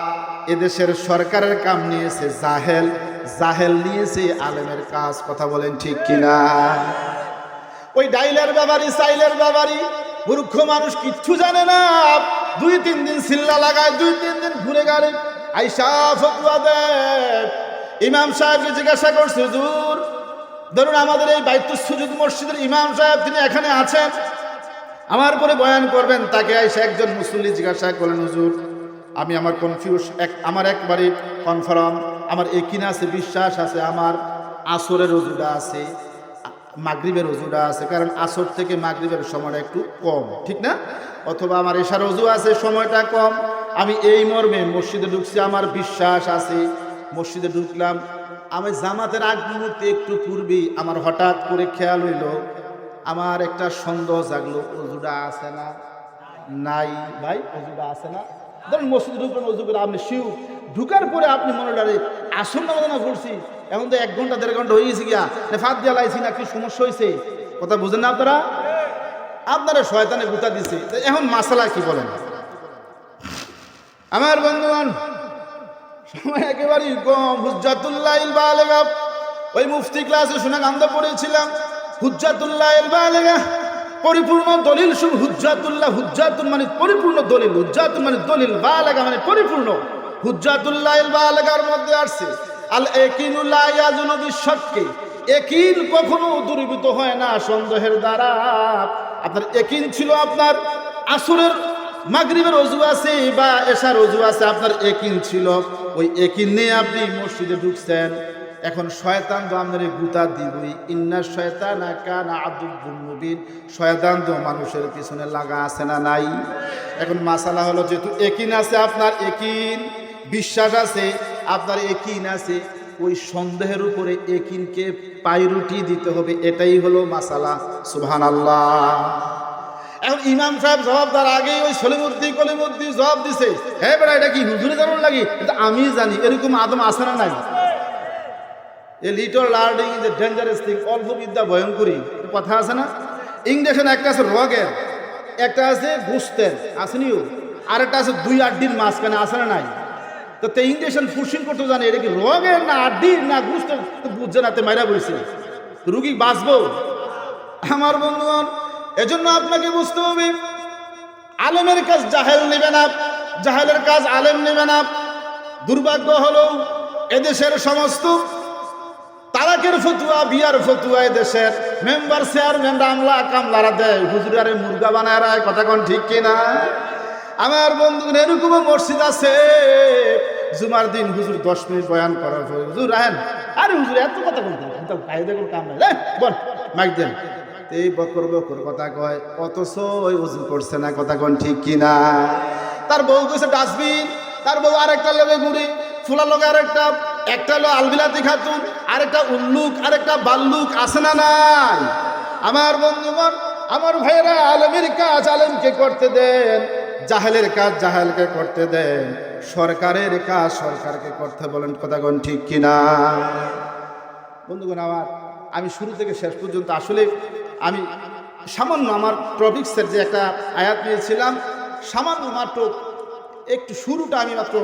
এদেশের সরকারের কাম নিয়েছে জাহেল, জাহেল নিয়েছে আলেমের কাজ। কথা বলেন ঠিক কিনা? ওই ডাইলের ব্যাপারি, সাইলের ব্যাপারি, মূর্খ মানুষ কিচ্ছু জানে না। 2-3 দিন সিল্লা লাগায়, 2-3 দিন ঘুরে গেলে আইসা ফতোয়া দেয়। ইমাম সাহেবকে জিজ্ঞাসা করছে, হুজুর ধরুন আমাদের এই বাইতুস সুজুদ মসজিদের ইমাম সাহেব, তিনি এখানে আছেন, আমার পরে বয়ান করবেন। তাকে আইসা একজন মুসল্লি জিজ্ঞাসা করলেন, হুজুর আমি আমার আমার একবারে কনফার্ম, আমার একিন আছে, বিশ্বাস আছে, আমার আসরের রোজুটা আছে, মাগরিবের রোজুটা আছে, কারণ আসর থেকে মাগরিবের সময়টা একটু কম, ঠিক না? অথবা আমার এশার রোজু আছে, সময়টা কম। আমি এই মর্মে মসজিদে ঢুকছি, আমার বিশ্বাস আছে। মসজিদে ঢুকলাম, আমি জামাতের আগ মুহূর্তে একটু পূর্বেই আমার হঠাৎ করে খেয়াল হইল, আমার একটা সন্দেহ জাগলো, অজুটা আছে না? নাই ভাই, অজুটা আছে না? ধরুন মসজিদে ঢুকলেন, অজু করে আপনি শিউ ঢুকার পরে আপনি মনে ডারে আসন না করছি, এখন তো 1 ঘন্টা 1.5 ঘন্টা হয়ে গেছে, গিয়া ফাঁদ দিয়া লাইছি না, কি সমস্যা হয়েছে? কথা বুঝেন না আপনারা? আপনারা শয়তানে গুতা দিছে। এখন মাসালা কি বলেন আমার বন্ধুগণ? সময় একেবারেই কম। হুজ্জাতুল্লাহিল বালিগা, ওই মুফতি ক্লাসে শোনা গান্ধ পড়েছিলাম, হুজ্জাতুল্লাহিল বালিগা পরিপূর্ণ দলিল। শুধু হুজ্জাতুল্লাহ, হুজ্জাতুন মানে পরিপূর্ণ দলিল, হুজ্জাতুন মানে দলিল, বালিগা মানে পরিপূর্ণ। হুজ্জাতুল্লাহিল বালিগার মধ্যে আসছে আল ইয়াকিনু লা ইয়াজুনু বিশাক্কি, ইয়াকিন কখনো দূরীভূত হয় না সন্দেহের দ্বারা। আপনার ইয়াকিন ছিল, আপনার আসরের মাগরিবের ওযু আছে বা এশার ওযু আছে, আপনার ইয়াকিন ছিল, ওই ইয়াকিন নিয়ে আপনি মসজিদে ঢুকছেন। এখন শয়তান তো আপনার গুতা দিবই, ইন্না শয়তানা কানা আদুউম মুবিন, শয়তান তো মানুষের পিছনে লাগা আছে না নাই? এখন মাসালা হলো, যেহেতু ইয়াকিন আছে, আপনার ইয়াকিন বিশ্বাস আছে, আপনার ইয়াকিন আছে, ওই সন্দেহের উপরে ইয়াকিনকে পাইরুটি দিতে হবে, এটাই হলো মাসালা। সুবহানাল্লাহ। এখন ইমাম সাহেব জবাব দেওয়ার আগেই ওই কলিমুদ্দি জবাব দিছে, হ্যাঁ বেটা এটা কি হুজুরে জানুন লাগি? এটা আমি জানি। এরকম আদম আছে না নাই? A little learning is a dangerous thing, অল্প বিদ্যা ভয়ঙ্করী, কথা আছে না? ইংরেশন একটা আছে রগের, একটা আছে গোস্তের, আসেনিও, আর একটা আছে 2 আড্ডির মাঝখানে, আছে না নাই? তো ইংরেশন ফুসিং করতে জানে, এটা কি রগের না আড্ডির না গোস্তের বুঝছে না, তে মাইরা বলছে রুগী বাঁচবো? আমার বন্ধুগণ, এজন্য আপনাকে বুঝতে হবে, আলেমের কাজ জাহেল নেবে না, জাহেলের কাজ আলেম নেবে না। দুর্ভাগ্য হলো এদেশের সমস্ত তালাকের ফতুয়া, বিয়ার ফতুয়া এদেশের মেম্বার চেয়ারম্যান আমলা কামলারা দেয়, হুজুরারে মুরগা বানায় রায়। কথা কোন ঠিক কিনা? আমার বন্ধু এরকম মসজিদ আছে, জুমার দিন হুজুর 10 মিনিট বয়ান করার পরে হুজুর আহেন, আরে হুজুর এত কথা বলতে কায়দা কোন কাম নাই, বল মাইক দেন, এই বকর কথা কয়, অথচ ওই উজু করছে না। কথা কোন ঠিক কিনা? তার বউ কইছে ডাস্টবিন, তার বউ আরেকটা লগে ঘুরি, ফুলা লগে আরেকটা, একটা হলো আলবিলাতি খাতুন, আরেকটা উল্লুক, আরেকটা বাল্লুক, আছে না নাই? আমার বন্ধুগণ, আমার ভাইয়েরা, আলেমের কাজ আলেমকে করতে দেন, জাহেলের কাজ জাহেলকে করতে দেন, সরকারের কাজ সরকারকে করতে বলেন। কথা কোন ঠিক কিনা? বন্ধুগণ আমার, আমি শুরু থেকে শেষ পর্যন্ত আসলে আমি সামান্য আমার টপিক্সের যে একটা আয়াত নিয়েছিলাম, সামান্য মাত্র একটু শুরুটা আমি মাত্র